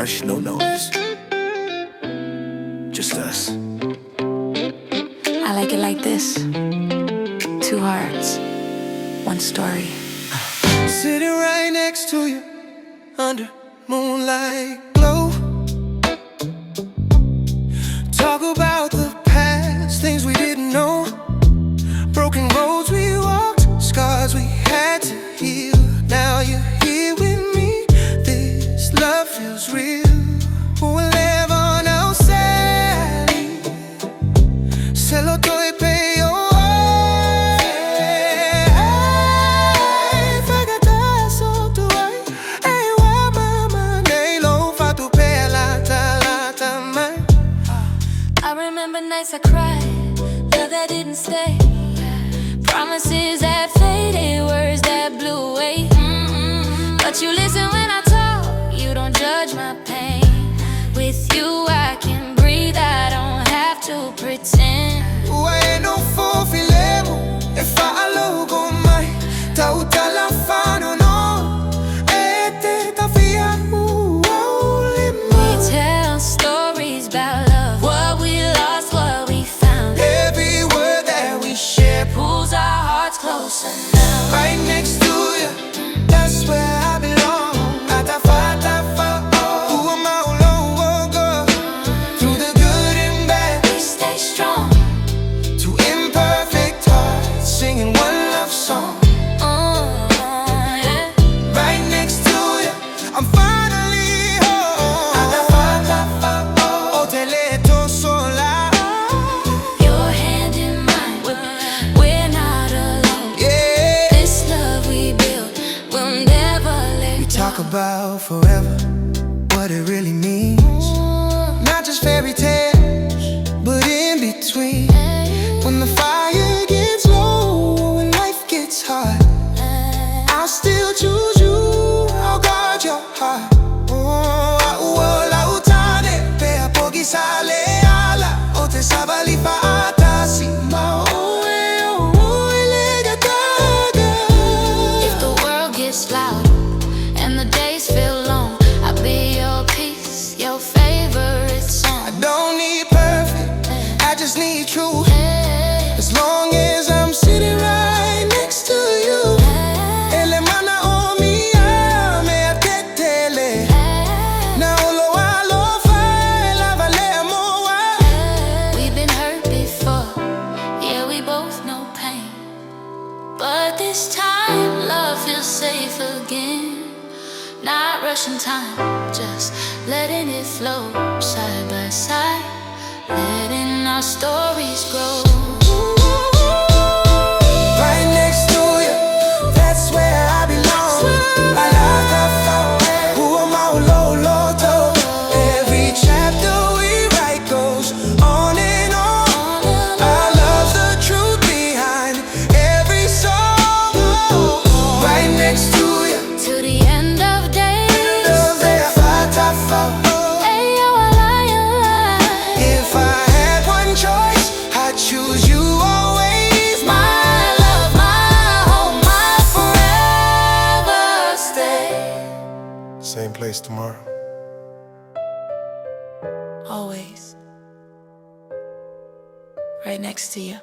rush, no noise. Just us. I like it like this. Two hearts, one story. Sitting right next to you, under moonlight glow. Talk about the past, things we didn't know. Broken roads we walked, scars we had to heal. Now you're here with me, this love feels real. Whoever knows Sally, se lo doy peor. Nights I cried, love that didn't stay, promises that faded, words that blew away. But you listen when I talk, you don't judge my pain. With you I can breathe, I don't have to pretend. Bueno, fofilemo, e falo con mai, tauta la fano no, e te tafia We tell stories about love, what we lost, what we found. Every word that we share pulls our hearts closer now. Right next to you, that's where I belong. Who am I alone, girl? Through the good and bad, we stay strong. Two imperfect hearts singing one love song. Yeah. Right next to you, I'm finally home. Oh, te leto sola. Your hand in mine, we're not alone. Yeah. This love we built will never let We go. talk about forever, what it really means. Not just fairy tales, but in between. When the fire gets low, when life gets hard, I'll still choose you, I'll guard your heart. La utane, pea pochi sale ala, o te sabali fa atasi, ma If the world gets loud and the days feel long, I'll be your peace, your favorite song. I don't need perfect, I just need truth. As long as I'm sitting right next to you. Ele mana o mi ame a tetele. Na olo alo fa la vale moa. We've been hurt before, yeah, we both know pain. But this time, love feels safe again. Not rushing time, just letting it flow. Side by side, letting our stories grow. Right next to you, that's where I belong. I love the phone. Who am I, Lolo? Every chapter we write goes on and on. I love the truth behind every song. Right next to you, To the end of days. Ayo, If I had one choice, I'd choose you always. my love, my home, my forever stay. Same place tomorrow. Always right next to you.